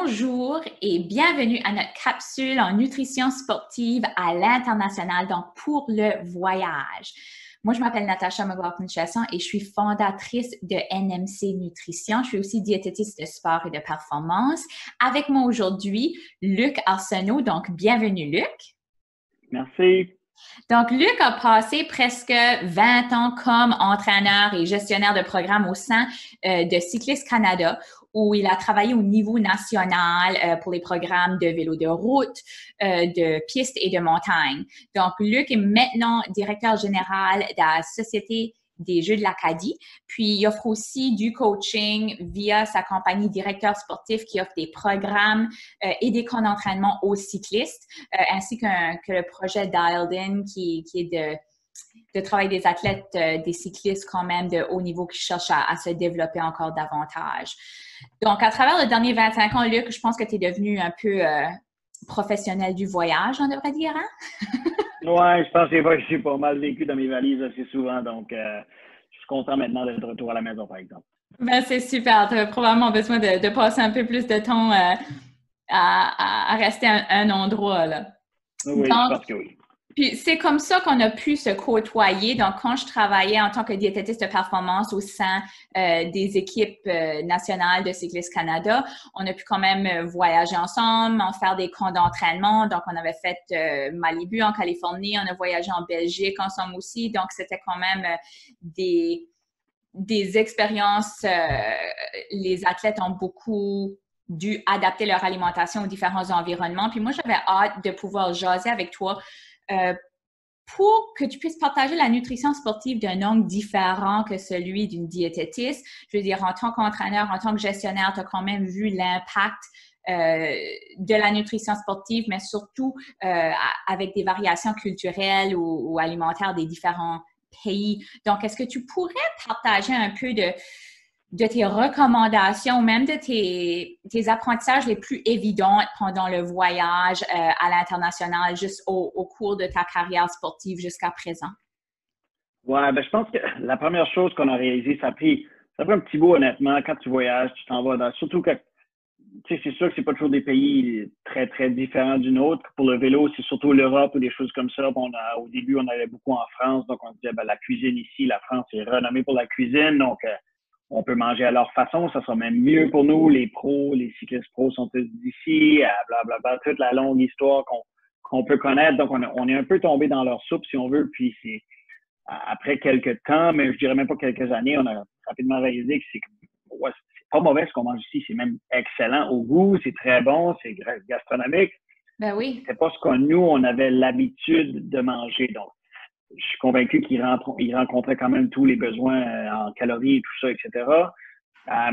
Bonjour et bienvenue à notre capsule en nutrition sportive à l'international, donc pour le voyage. Moi, je m'appelle Natasha McLaughlin-Chasson et je suis fondatrice de NMC Nutrition. Je suis aussi diététiste de sport et de performance. Avec moi aujourd'hui, Luc Arsenault. Donc, bienvenue, Luc. Merci. Donc, Luc a passé presque 20 ans comme entraîneur et gestionnaire de programme au sein de Cycliste Canada, où il a travaillé au niveau national pour les programmes de vélo de route, de piste et de montagne. Donc, Luc est maintenant directeur général de la Société des Jeux de l'Acadie. Puis, il offre aussi du coaching via sa compagnie Directeur sportif qui offre des programmes et des camps d'entraînement aux cyclistes, ainsi que le projet Dialed In qui est de travail des athlètes, des cyclistes quand même de haut niveau qui cherchent à se développer encore davantage. Donc, à travers les derniers 25 ans, Luc, je pense que tu es devenu un peu professionnel du voyage, on devrait dire, hein? Ouais, je pense que j'ai pas mal vécu dans mes valises assez souvent, donc je suis content maintenant d'être de retour à la maison, par exemple. Ben, c'est super. Tu as probablement besoin de passer un peu plus de temps à rester à un endroit, là. Oui, je Donc, pense que oui. puis c'est comme ça qu'on a pu se côtoyer. Donc, quand je travaillais en tant que diététiste de performance au sein des équipes nationales de Cycliste Canada, on a pu quand même voyager ensemble, en faire des camps d'entraînement. Donc, on avait fait Malibu en Californie, on a voyagé en Belgique ensemble aussi. Donc, c'était quand même des expériences. Les athlètes ont beaucoup dû adapter leur alimentation aux différents environnements. Puis moi, j'avais hâte de pouvoir jaser avec toi pour que tu puisses partager la nutrition sportive d'un angle différent que celui d'une diététiste. Je veux dire, en tant qu'entraîneur, en tant que gestionnaire, tu as quand même vu l'impact de la nutrition sportive, mais surtout avec des variations culturelles ou alimentaires des différents pays. Donc, est-ce que tu pourrais partager un peu de tes recommandations, même de tes apprentissages les plus évidents pendant le voyage à l'international, juste au cours de ta carrière sportive jusqu'à présent? Ouais, ben je pense que la première chose qu'on a réalisé, ça a pris un petit bout, honnêtement, quand tu voyages, tu t'en vas dans, surtout quand, tu sais, c'est sûr que c'est pas toujours des pays très, très différents d'une autre. Pour le vélo, c'est surtout l'Europe ou des choses comme ça. Au début, on allait beaucoup en France, donc on se disait, ben, la cuisine ici, la France est renommée pour la cuisine, donc on peut manger à leur façon, ça sera même mieux pour nous. Les pros, les cyclistes pros sont tous d'ici, blablabla, toute la longue histoire qu'on peut connaître. Donc, on est un peu tombé dans leur soupe, si on veut. Puis, c'est après quelques temps, mais je dirais même pas quelques années, on a rapidement réalisé que ouais, c'est pas mauvais ce qu'on mange ici. C'est même excellent au goût, c'est très bon, c'est gastronomique. Ben oui. C'est pas ce que nous, on avait l'habitude de manger. Donc, je suis convaincu qu'il rencontrait quand même tous les besoins en calories et tout ça, etc.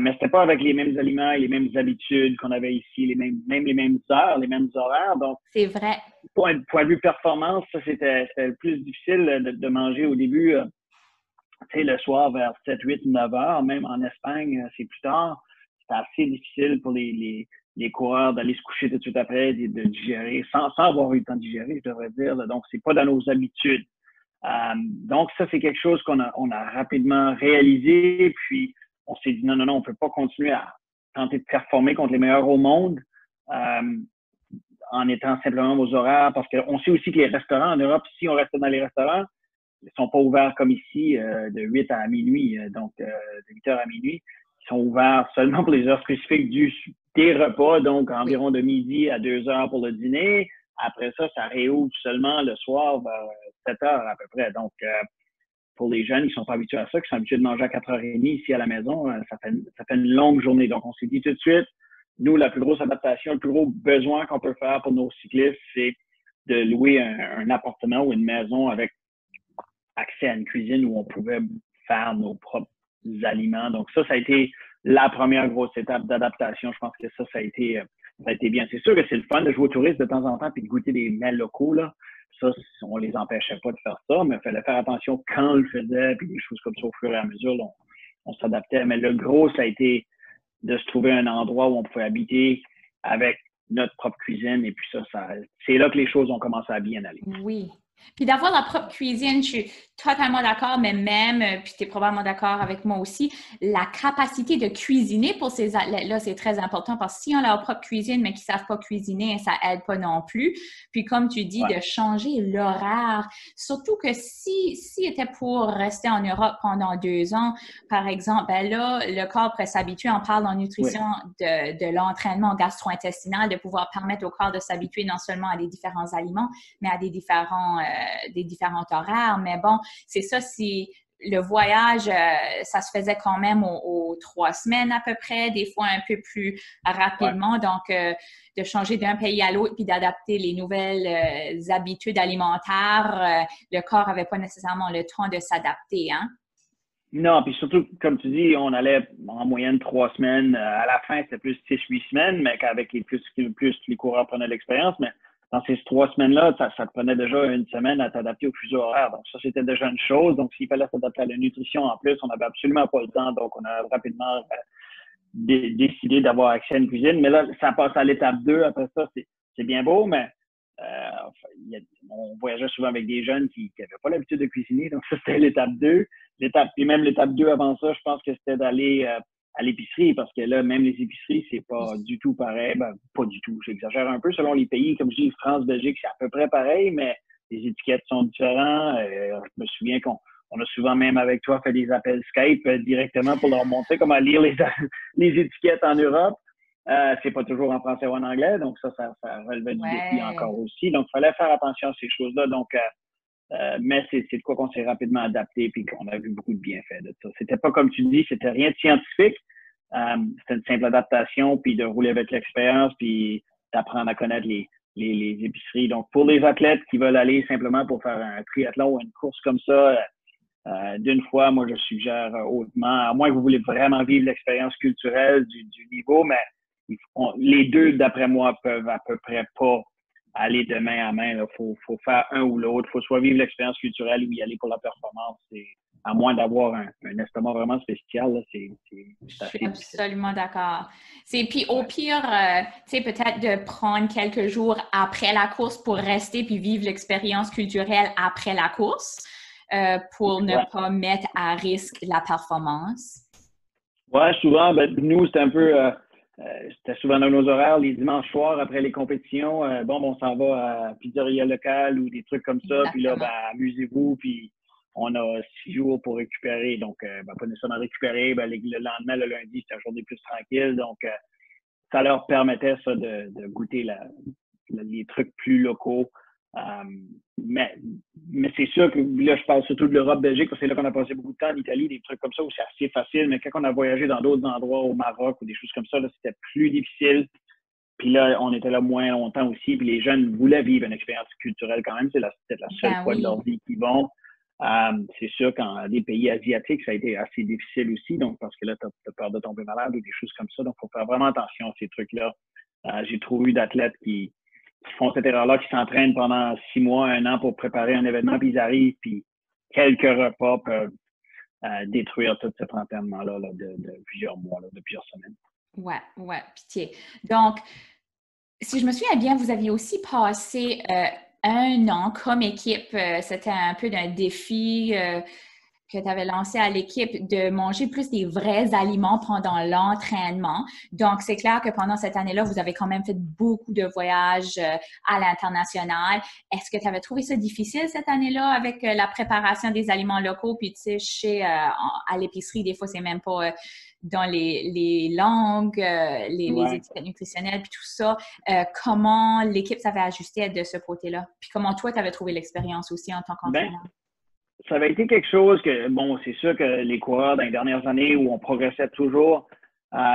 Mais c'était pas avec les mêmes aliments et les mêmes habitudes qu'on avait ici, même les mêmes heures, les mêmes horaires. Donc, C'est vrai. point de vue performance, ça, c'était le plus difficile de manger au début, tu sais, le soir vers 7, 8, 9 heures. Même en Espagne, c'est plus tard. C'était assez difficile pour les coureurs d'aller se coucher tout de suite après, de digérer, sans avoir eu le temps de digérer, je devrais dire. Donc, c'est pas dans nos habitudes. Donc, ça, c'est quelque chose on a rapidement réalisé. Puis, on s'est dit, non, non, non, on peut pas continuer à tenter de performer contre les meilleurs au monde en étant simplement aux horaires. Parce qu'on sait aussi que les restaurants en Europe, si on reste dans les restaurants, ils sont pas ouverts comme ici de 8 à minuit, de 8 heures à minuit. Ils sont ouverts seulement pour les heures spécifiques des repas, donc Oui. environ de midi à 2 heures pour le dîner. Après ça, ça réouvre seulement le soir vers 7 heures à peu près. Donc, pour les jeunes, ils sont pas habitués à ça, qui sont habitués de manger à 4h30 ici à la maison, ça fait une longue journée. Donc, on s'est dit tout de suite, nous, la plus grosse adaptation, le plus gros besoin qu'on peut faire pour nos cyclistes, c'est de louer un appartement ou une maison avec accès à une cuisine où on pouvait faire nos propres aliments. Donc, ça a été la première grosse étape d'adaptation. Je pense que ça a été bien. C'est sûr que c'est le fun de jouer aux touristes de temps en temps puis de goûter des mets locaux, là. Ça, on les empêchait pas de faire ça, mais il fallait faire attention quand on le faisait, puis des choses comme ça au fur et à mesure, là, on s'adaptait. Mais le gros, ça a été de se trouver un endroit où on pouvait habiter avec notre propre cuisine. Et puis ça c'est là que les choses ont commencé à bien aller. Oui. Puis d'avoir la propre cuisine, je suis totalement d'accord, mais même, puis tu es probablement d'accord avec moi aussi, la capacité de cuisiner pour ces athlètes-là, c'est très important parce que si on a leur propre cuisine, mais qu'ils ne savent pas cuisiner, ça aide pas non plus. Puis comme tu dis, Ouais, de changer l'horaire, surtout que si était pour rester en Europe pendant 2 ans, par exemple, ben là, le corps pourrait s'habituer, on parle en oui. nutrition de l'entraînement gastro-intestinal, de pouvoir permettre au corps de s'habituer non seulement à des différents aliments, mais à des différents horaires. Mais bon, c'est ça, si le voyage, ça se faisait quand même aux 3 semaines à peu près, des fois un peu plus Ouais. rapidement. Donc, de changer d'un pays à l'autre puis d'adapter les nouvelles habitudes alimentaires, le corps n'avait pas nécessairement le temps de s'adapter, hein? Non, puis surtout, comme tu dis, on allait en moyenne 3 semaines. À la fin, c'était plus 6, 8 semaines, mais qu'avec plus les coureurs prenaient l'expérience. Mais dans ces 3 semaines-là, ça te prenait déjà une semaine à t'adapter au fuseau horaire. Donc, ça, c'était déjà une chose. Donc, s'il fallait s'adapter à la nutrition en plus, on n'avait absolument pas le temps. Donc, on a rapidement décidé d'avoir accès à une cuisine. Mais là, ça passe à l'étape 2. Après ça, c'est bien beau, mais enfin, on voyageait souvent avec des jeunes qui n'avaient pas l'habitude de cuisiner. Donc, ça, c'était l'étape 2. Puis même l'étape 2 avant ça, je pense que c'était d'aller à l'épicerie parce que là, même les épiceries, c'est pas du tout pareil. Ben, pas du tout. J'exagère un peu selon les pays. Comme je dis, France, Belgique, c'est à peu près pareil, mais les étiquettes sont différentes. Je me souviens qu'on a souvent, même avec toi, fait des appels Skype directement pour leur montrer comment lire les étiquettes en Europe. C'est pas toujours en français ou en anglais, donc ça relevait du défi Ouais. encore aussi. Donc, il fallait faire attention à ces choses-là. Donc, mais c'est de quoi qu'on s'est rapidement adapté puis qu'on a vu beaucoup de bienfaits de ça. C'était pas comme tu dis, c'était rien de scientifique. C'était une simple adaptation puis de rouler avec l'expérience puis d'apprendre à connaître les épiceries. Donc, pour les athlètes qui veulent aller simplement pour faire un triathlon ou une course comme ça, d'une fois, moi, je suggère hautement, à moins que vous voulez vraiment vivre l'expérience culturelle du niveau, mais les deux, d'après moi, peuvent à peu près pas aller de main à main. Il faut faire un ou l'autre. Il faut soit vivre l'expérience culturelle ou y aller pour la performance. À moins d'avoir un estomac vraiment spécial, Je c'est suis assez difficile. absolument d'accord. C'est puis au Ouais. pire, tu sais, peut-être de prendre quelques jours après la course pour rester puis vivre l'expérience culturelle après la course pour ne Ouais. pas mettre à risque la performance. Ouais, souvent, ben, nous, c'était souvent dans nos horaires, les dimanches soirs après les compétitions. On s'en va à pizzeria locale ou des trucs comme ça. Puis là, ben, Exactement. amusez-vous. Puis on a 6 jours pour récupérer. Donc, pas nécessairement récupérer. Ben, le lendemain, le lundi, c'était une journée plus tranquille. Donc, ça leur permettait ça de goûter les trucs plus locaux. Euh, mais mais c'est sûr que là, je parle surtout de l'Europe, Belgique, parce que c'est là qu'on a passé beaucoup de temps en Italie, des trucs comme ça où c'est assez facile. Mais quand on a voyagé dans d'autres endroits, au Maroc ou des choses comme ça, là, c'était plus difficile. Puis là, on était là moins longtemps aussi. Puis les jeunes voulaient vivre une expérience culturelle quand même. C'est peut-être la seule Ben fois de oui. leur vie qu'ils vont. C'est sûr qu'en des pays asiatiques, ça a été assez difficile aussi. Donc, parce que là, tu as peur de tomber malade ou des choses comme ça. Donc, il faut faire vraiment attention à ces trucs-là. J'ai trop eu d'athlètes qui font cette erreur-là, qui s'entraînent pendant 6 mois, 1 an pour préparer un événement, puis ils arrivent, puis quelques repas peuvent détruire tout cet entraînement-là là, de plusieurs mois, là, de plusieurs semaines. Ouais, ouais, pitié. Donc, si je me souviens bien, vous aviez aussi passé 1 an comme équipe. C'était un peu d'un défi que tu avais lancé à l'équipe de manger plus des vrais aliments pendant l'entraînement. Donc, c'est clair que pendant cette année-là, vous avez quand même fait beaucoup de voyages à l'international. Est-ce que tu avais trouvé ça difficile cette année-là avec la préparation des aliments locaux? Puis, tu sais, à l'épicerie, des fois, c'est même pas dans les langues, les Ouais. étiquettes nutritionnelles, puis tout ça. Comment l'équipe s'avait ajusté de ce côté-là? Puis comment toi, tu avais trouvé l'expérience aussi en tant Ben, qu'entraîneur? ça avait été quelque chose que, bon, c'est sûr que les coureurs dans les dernières années où on progressait toujours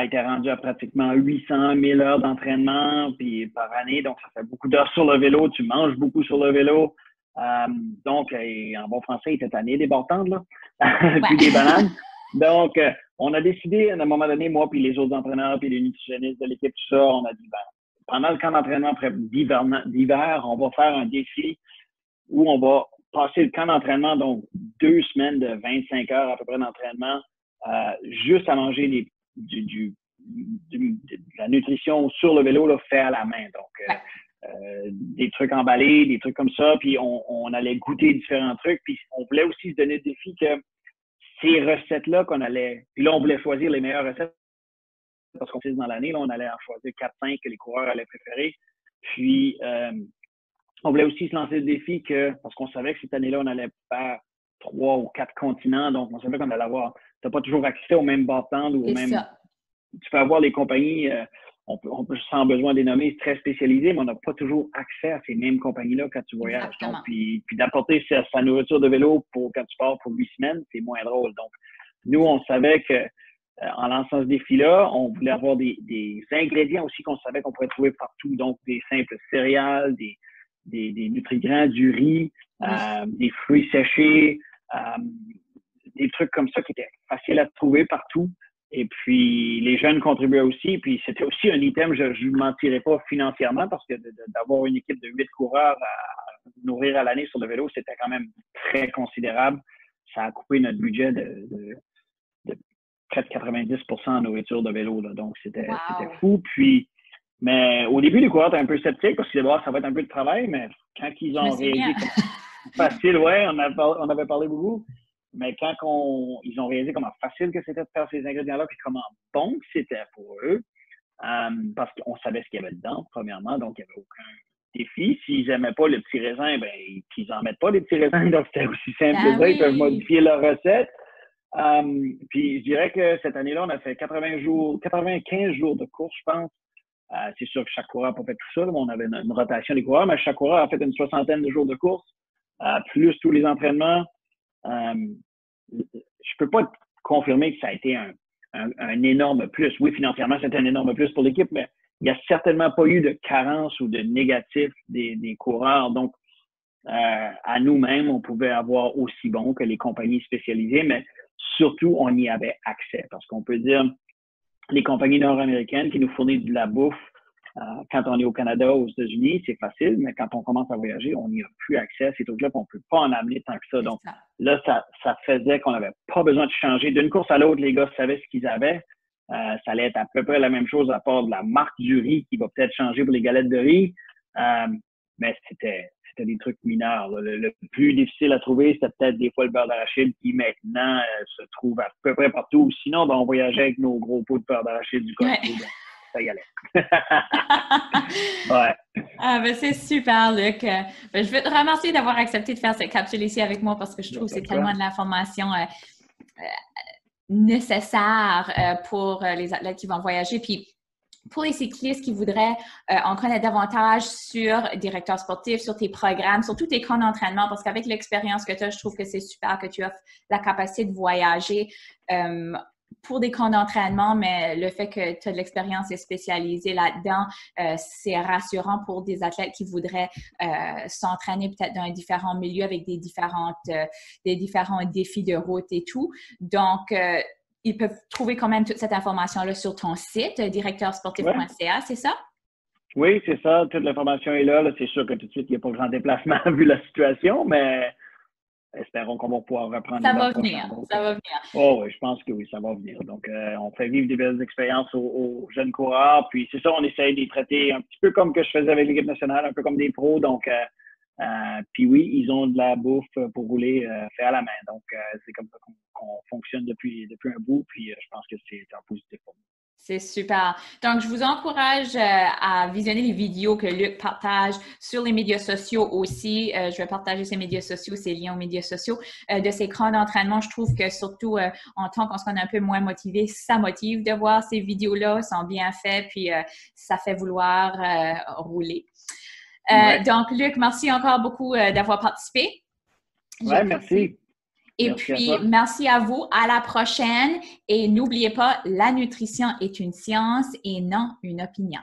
étaient rendus à pratiquement 800 000 heures d'entraînement puis par année. Donc, ça fait beaucoup d'heures sur le vélo. Tu manges beaucoup sur le vélo. Donc, en bon français, il était tanné des bartendes, là, puis des Ouais. bananes. Donc, on a décidé, à un moment donné, moi puis les autres entraîneurs puis les nutritionnistes de l'équipe, tout ça, on a dit, ben, pendant le camp d'entraînement d'hiver, on va faire un défi où on va passer le camp d'entraînement, donc 2 semaines de 25 heures à peu près d'entraînement, juste à manger de la nutrition sur le vélo là, fait à la main. Donc, Ouais. des trucs emballés, des trucs comme ça, puis on allait goûter différents trucs, puis on voulait aussi se donner le défi que ces recettes-là qu'on allait... Puis là, on voulait choisir les meilleures recettes parce qu'on sait dans l'année, là, on allait en choisir 4-5 que les coureurs allaient préférer. Puis, on voulait aussi se lancer le défi parce qu'on savait que cette année-là, on allait faire 3 ou 4 continents, donc on savait qu'on allait avoir... Tu n'as pas toujours accès au même bâtiment ou au même... Ça. Tu peux avoir les compagnies, on peut sans besoin de les nommer, très spécialisées, mais on n'a pas toujours accès à ces mêmes compagnies-là quand tu voyages. Donc, puis d'apporter sa nourriture de vélo quand tu pars pour 8 semaines, c'est moins drôle. Donc, nous, on savait que en lançant ce défi-là, on voulait avoir des ingrédients aussi qu'on savait qu'on pourrait trouver partout. Donc, des simples céréales, des nutriments, du riz, des fruits séchés, des trucs comme ça qui étaient faciles à trouver partout. Et puis, les jeunes contribuaient aussi. Puis, c'était aussi un item, je ne mentirais pas financièrement, parce que d'avoir une équipe de 8 coureurs à nourrir à l'année sur le vélo, c'était quand même très considérable. Ça a coupé notre budget de près de 90% en nourriture de vélo. Là. Donc, c'était fou. Puis, mais au début, les coureurs étaient un peu sceptiques parce qu'ils disaient, ça va être un peu de travail, mais quand ils ont réalisé que c'était facile, on avait parlé beaucoup. Mais quand ils ont réalisé comment facile que c'était de faire ces ingrédients-là, puis comment bon que c'était pour eux, parce qu'on savait ce qu'il y avait dedans, premièrement, donc il n'y avait aucun défi. S'ils n'aimaient pas le petit raisin, ben qu'ils n'en mettent pas les petits raisins, donc c'était aussi simple que ça, ils peuvent modifier leur recette. Puis je dirais que cette année-là, on a fait 95 jours de course, je pense. C'est sûr que chaque coureur n'a pas fait tout ça, là, on avait une rotation des coureurs, mais chaque coureur a fait une 60aine de jours de course, plus tous les entraînements. Je peux pas confirmer que ça a été un énorme plus. Oui, financièrement, c'était un énorme plus pour l'équipe, mais il n'y a certainement pas eu de carence ou de négatif des coureurs. Donc, à nous-mêmes, on pouvait avoir aussi bon que les compagnies spécialisées, mais surtout, on y avait accès. Parce qu'on peut dire, les compagnies nord-américaines qui nous fournissent de la bouffe, quand on est au Canada, aux États-Unis, c'est facile, mais quand on commence à voyager, on n'y a plus accès à ces trucs-là, on ne peut pas en amener tant que ça. Donc là, ça faisait qu'on n'avait pas besoin de changer. D'une course à l'autre, les gars savaient ce qu'ils avaient. Ça allait être à peu près la même chose à part de la marque du riz qui va peut-être changer pour les galettes de riz. Mais c'était des trucs mineurs. Le plus difficile à trouver, c'était peut-être des fois le beurre d'arachide qui maintenant se trouve à peu près partout. Sinon, on voyageait avec nos gros pots de beurre d'arachide du Costco. Ouais. Ça y allait. Ouais. Ben c'est super, Luc. Je veux te remercier d'avoir accepté de faire cette capsule ici avec moi parce que je trouve que c'est tellement de l'information nécessaire pour les athlètes qui vont voyager. Puis, pour les cyclistes qui voudraient en connaître davantage sur directeur sportif, sur tes programmes, sur tous tes camps d'entraînement, parce qu'avec l'expérience que tu as, je trouve que c'est super que tu offres la capacité de voyager pour des camps d'entraînement, mais le fait que tu as de l'expérience et spécialisée là-dedans, c'est rassurant pour des athlètes qui voudraient s'entraîner peut-être dans un différent milieu avec des différents défis de route et tout. Donc, ils peuvent trouver quand même toute cette information-là sur ton site, directeursportif.ca, c'est ça? Oui, c'est ça. Toute l'information est là. C'est sûr que tout de suite, il n'y a pas grand déplacement vu la situation, mais espérons qu'on va pouvoir reprendre. Ça va venir. Oh oui, je pense que oui, ça va venir. Donc, on fait vivre des belles expériences aux jeunes coureurs. Puis, c'est ça, on essaye de les traiter un petit peu comme que je faisais avec l'équipe nationale, un peu comme des pros. Donc, puis oui, ils ont de la bouffe pour rouler fait à la main. Donc, c'est comme ça qu'on fonctionne depuis un bout. Puis, je pense que c'est un positif pour nous. C'est super. Donc, je vous encourage à visionner les vidéos que Luc partage sur les médias sociaux aussi. Je vais partager ses médias sociaux, ses liens aux médias sociaux de ses camps d'entraînement. Je trouve que surtout en tant qu'on se connaît un peu moins motivé, ça motive de voir ces vidéos-là. Ils sont bien faits, puis ça fait vouloir rouler. Ouais. Donc, Luc, merci encore beaucoup d'avoir participé. Oui, merci. Et puis, merci à vous. À la prochaine. Et n'oubliez pas, la nutrition est une science et non une opinion.